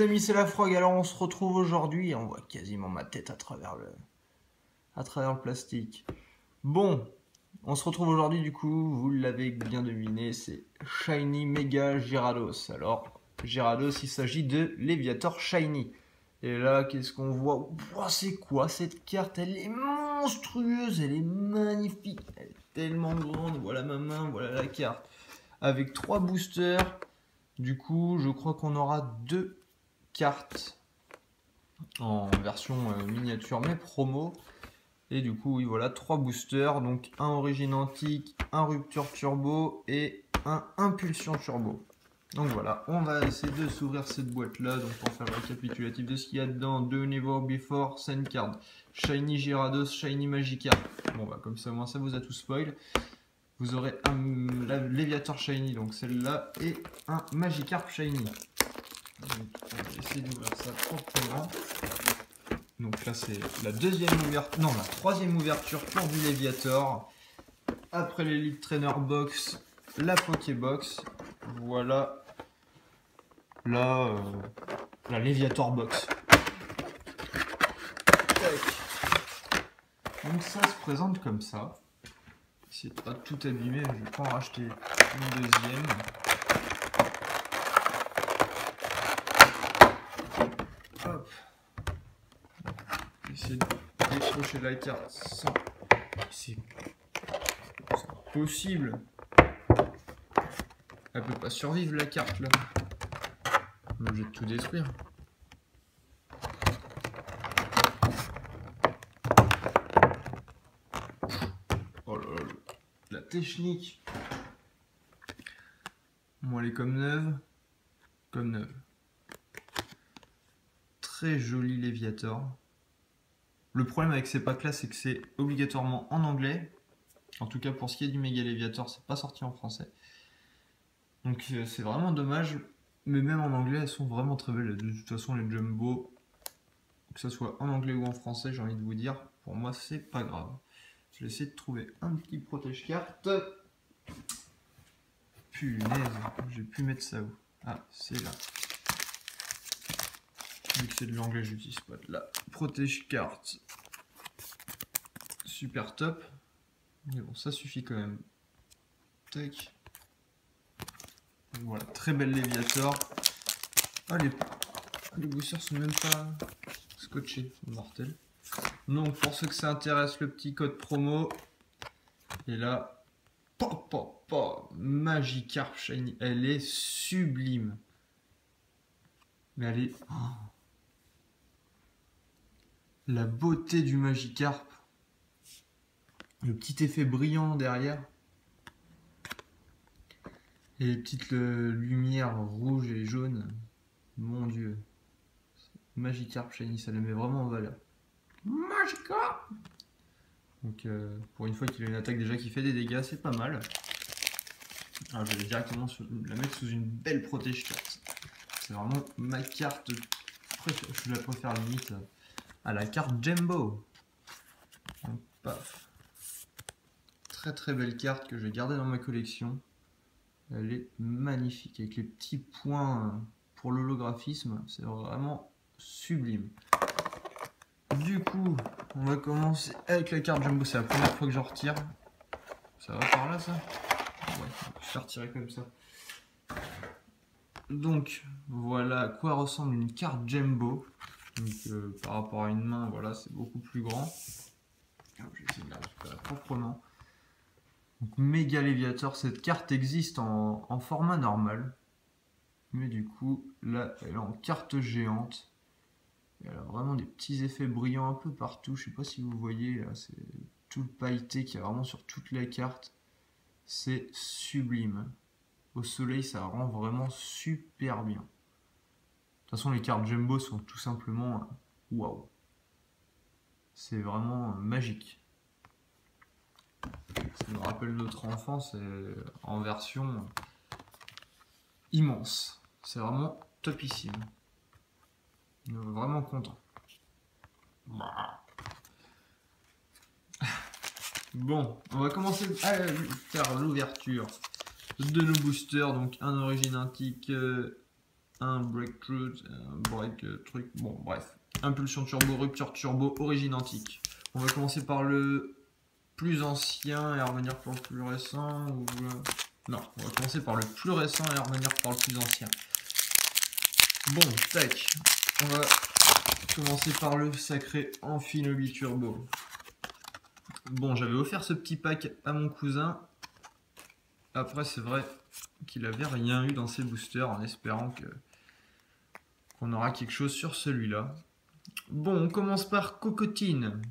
les amis, c'est la Frog. Alors on se retrouve aujourd'hui et on voit quasiment ma tête à travers le plastique. Bon, on se retrouve aujourd'hui du coup, vous l'avez bien deviné, c'est Shiny Mega Gyarados. Alors, Gyarados, il s'agit de Léviator Shiny. Et là, qu'est-ce qu'on voit? Ouah, c'est quoi cette carte? Elle est monstrueuse, elle est magnifique, elle est tellement grande. Voilà ma main, voilà la carte. Avec 3 boosters. Du coup, je crois qu'on aura 2 cartes en version miniature mais promo. Et du coup, oui, voilà, 3 boosters. Donc un Origine Antique, un Rupture Turbo et un Impulsion Turbo. Donc voilà, on va essayer de s'ouvrir cette boîte-là. Donc pour faire le récapitulatif de ce qu'il y a dedans, 2 Never Before, Sand Card, Shiny Gyarados, Shiny Magikarp. Bon bah comme ça, moi ça vous a tout spoil. Vous aurez un Léviator Shiny, donc celle-là, et un Magikarp Shiny. Donc, on va essayer d'ouvrir ça proprement. Donc là, c'est la deuxième ouverture, non, la troisième ouverture pour du Léviator. Après l'Elite Trainer Box, la Pokébox. Voilà la Léviator Box. Donc ça se présente comme ça. C'est pas tout abîmé, je vais pas en racheter une deuxième. Hop. Essayer de décrocher la carte sans. C'est impossible. Elle peut pas survivre la carte là. On est obligé de tout détruire. Oh là là, la technique. Bon, elle est comme neuve. Comme neuve. Très joli Léviator. Le problème avec ces packs là, c'est que c'est obligatoirement en anglais. En tout cas, pour ce qui est du Mega Léviator, c'est pas sorti en français. Donc c'est vraiment dommage. Mais même en anglais, elles sont vraiment très belles. De toute façon, les Jumbo, que ce soit en anglais ou en français, j'ai envie de vous dire, pour moi, c'est pas grave. Je vais essayer de trouver un petit protège-carte. Punaise, j'ai pu mettre ça où? Ah, c'est là. Vu que c'est de l'anglais, j'utilise pas de la protège-carte. Super top. Mais bon, ça suffit quand même. Tac. Donc voilà, très belle Léviator. Ah, les boosters sont même pas scotchés, mortel. Donc pour ceux que ça intéresse, le petit code promo. Et là, Magikarp Shiny, elle est sublime. Mais elle est... Oh, la beauté du Magikarp. Le petit effet brillant derrière. Et les petites lumières rouges et jaunes. Mon dieu. Magikarp Shiny, ça le met vraiment en valeur. Magikarp! Donc pour une fois qu'il a une attaque déjà qui fait des dégâts, c'est pas mal. Alors je vais directement la mettre sous une belle protège-carte. C'est vraiment ma carte préférée. Je la préfère limite à la carte Jumbo. Donc, paf. Très très belle carte que je vais garder dans ma collection. Elle est magnifique avec les petits points pour l'holographisme. C'est vraiment sublime. Du coup, on va commencer avec la carte Jumbo. C'est la première fois que j'en retire. Ça va par là ça? Ouais, je vais retirer comme ça. Donc, voilà à quoi ressemble une carte Jumbo. Donc, par rapport à une main, voilà, c'est beaucoup plus grand. Alors, je vais essayer de la récupérer proprement. Donc, Mega Léviator, cette carte existe en format normal. Mais du coup, là, elle est en carte géante. Et elle a vraiment des petits effets brillants un peu partout. Je sais pas si vous voyez, là, c'est tout le pailleté qu'il y a vraiment sur toute la carte. C'est sublime. Au soleil, ça rend vraiment super bien. De toute façon, les cartes Jumbo sont tout simplement waouh. C'est vraiment magique. Ça me rappelle notre enfance en version immense. C'est vraiment topissime. Vraiment content. Bon, on va commencer à faire l'ouverture de nos boosters. Donc un Origine Antique, un breakthrough, un break truc. Bon, bref. Impulsion turbo, rupture turbo, origine antique. On va commencer par le plus ancien et revenir pour le plus récent. Ou... Non, on va commencer par le plus récent et revenir par le plus ancien. Bon, tac. On va commencer par le sacré Amphinobi Turbo. Bon, j'avais offert ce petit pack à mon cousin. Après, c'est vrai qu'il avait rien eu dans ses boosters en espérant qu'on aura quelque chose sur celui-là. Bon, on commence par Cocotine.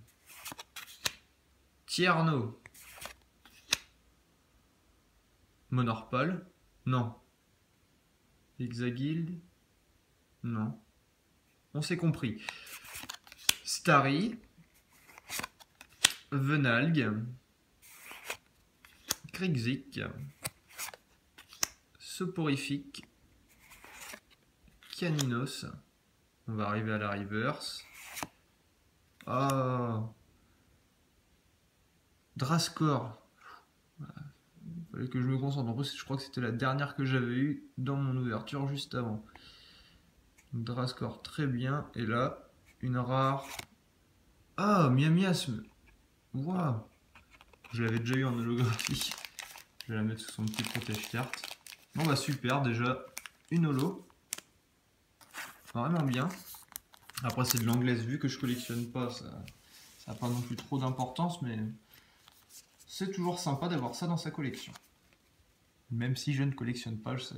Tierno. Monorpal. Non. Hexaguild. Non. On s'est compris. Starry. Venalg. Krigzik. Soporifique. Caninos. On va arriver à la reverse. Ah. Drascore. Il fallait que je me concentre. En plus, je crois que c'était la dernière que j'avais eue dans mon ouverture juste avant. Drascore, très bien. Et là, une rare. Ah, Miamiasme. Waouh. Je l'avais déjà eu en holographie. Je vais la mettre sous son petit protège-carte. Bon bah super, déjà une holo. Vraiment bien. Après c'est de l'anglaise, vu que je collectionne pas, ça n'a pas non plus trop d'importance, mais c'est toujours sympa d'avoir ça dans sa collection. Même si je ne collectionne pas, je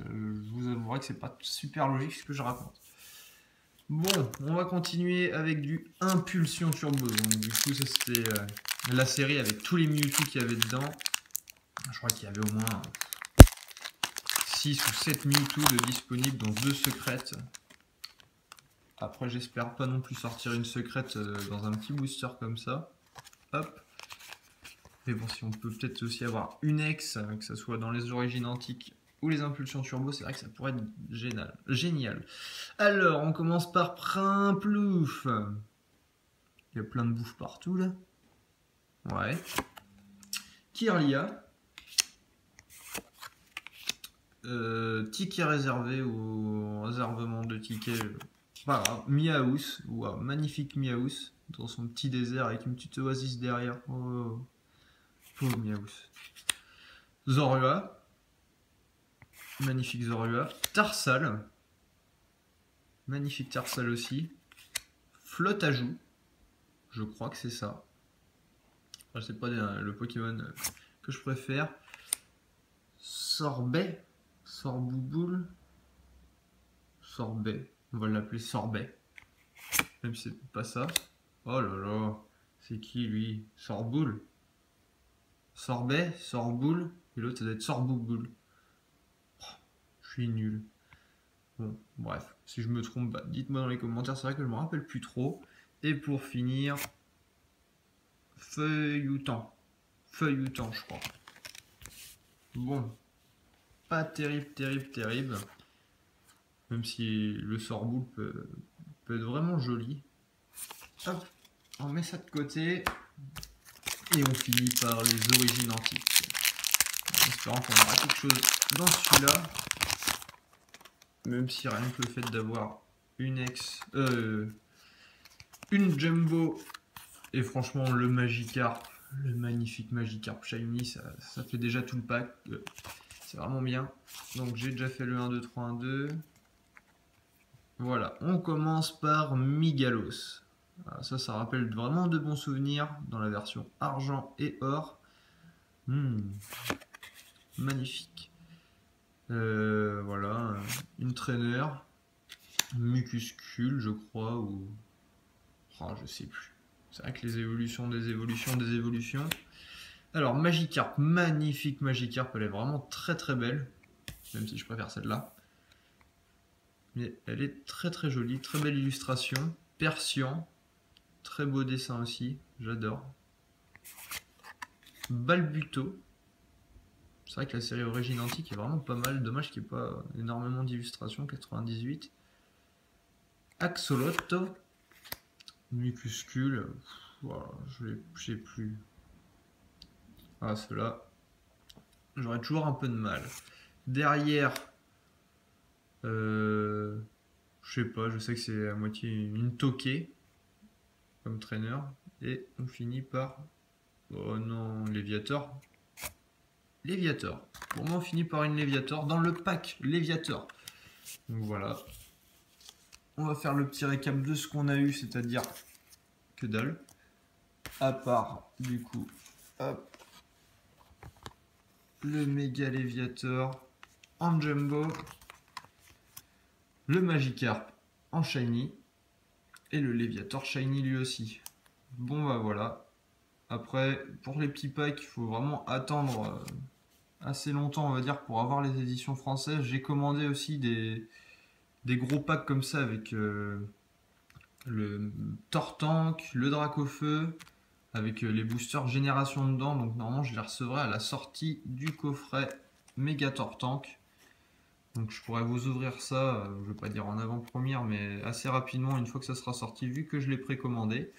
vous avouerai que c'est pas super logique ce que je raconte. Bon, on va continuer avec du Impulsion Turbo. Donc du coup ça c'était la série avec tous les Mewtwo qu'il y avait dedans. Je crois qu'il y avait au moins 6 ou 7 Mewtwo de disponibles, dont 2 secrètes. Après, j'espère pas non plus sortir une secrète dans un petit booster comme ça. Hop. Mais bon, si on peut peut-être aussi avoir une ex, que ce soit dans les origines antiques ou les impulsions turbo, c'est vrai que ça pourrait être génial. Alors, on commence par Primplouf. Il y a plein de bouffe partout là. Ouais. Kirlia. Ticket réservé ou réservement de tickets. Pas grave. Miaus. Wow, magnifique Miaus. Dans son petit désert avec une petite oasis derrière. Oh. Pauvre Miaus. Zorua. Magnifique Zorua. Tarsal. Magnifique Tarsal aussi. Flotte à joue. Je crois que c'est ça. Enfin, c'est pas le Pokémon que je préfère. Sorbet. Sorbouboule. Sorbet. On va l'appeler Sorbet. Même si c'est pas ça. Oh là là. C'est qui lui? Sorboule. Sorbet, Sorboule. Et l'autre ça doit être Sorbouboule. Oh, je suis nul. Bon, bref. Si je me trompe, bah, dites-moi dans les commentaires. C'est vrai que je me rappelle plus trop. Et pour finir, Feuilloutant. Feuilloutant, je crois. Bon. Pas terrible. Même si le Sorboule peut être vraiment joli. Hop, on met ça de côté. Et on finit par les origines antiques. En espérant qu'on aura quelque chose dans celui-là. Même si rien que le fait d'avoir une une Jumbo et franchement le Magikarp, le magnifique Magikarp Shiny, ça fait déjà tout le pack. C'est vraiment bien. Donc j'ai déjà fait le 1, 2, 3, 1, 2. Voilà, on commence par Migalos. Alors ça rappelle vraiment de bons souvenirs dans la version argent et or. Magnifique. Voilà, une trainer, Mucuscule, je crois, ou... Oh, je sais plus. C'est vrai que les évolutions des évolutions. Alors, Magikarp, magnifique Magikarp, elle est vraiment très belle, même si je préfère celle-là. Mais elle est très jolie, très belle illustration. Persian, très beau dessin aussi, j'adore. Balbuto. C'est vrai que la série Origine Antique est vraiment pas mal. Dommage qu'il n'y ait pas énormément d'illustrations. 98. Axolot. Mucuscule. Voilà, je sais plus. Ah, ceux-là, j'aurais toujours un peu de mal. Derrière, Je sais pas, je sais que c'est à moitié une toquée comme trainer. Et on finit par... Oh non, Léviator. Léviator. Pour moi, on finit par une Léviator dans le pack Léviator. Donc voilà. On va faire le petit récap de ce qu'on a eu, c'est-à-dire que dalle. À part, du coup, hop, le méga Léviator en jumbo, le Magikarp en shiny et le Léviator shiny lui aussi. Bon bah voilà. Après, pour les petits packs, il faut vraiment attendre assez longtemps, on va dire, pour avoir les éditions françaises. J'ai commandé aussi des gros packs comme ça avec le Tortank, le Dracofeu, avec les boosters génération dedans. Donc normalement, je les recevrai à la sortie du coffret Méga Tortank. Donc je pourrais vous ouvrir ça, je ne vais pas dire en avant-première, mais assez rapidement une fois que ça sera sorti, vu que je l'ai précommandé.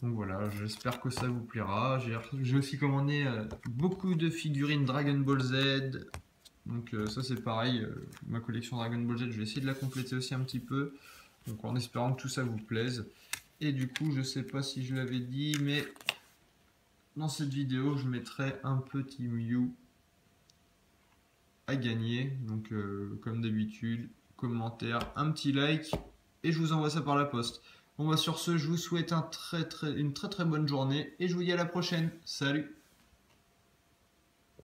Donc voilà, j'espère que ça vous plaira. J'ai aussi commandé beaucoup de figurines Dragon Ball Z. Donc ça c'est pareil, ma collection Dragon Ball Z, je vais essayer de la compléter aussi un petit peu. Donc en espérant que tout ça vous plaise. Et du coup, je sais pas si je l'avais dit, mais dans cette vidéo, je mettrai un petit Mew à gagner. Donc comme d'habitude, commentaire, un petit like et je vous envoie ça par la poste. Bon bah sur ce, je vous souhaite une très très bonne journée et je vous dis à la prochaine. Salut!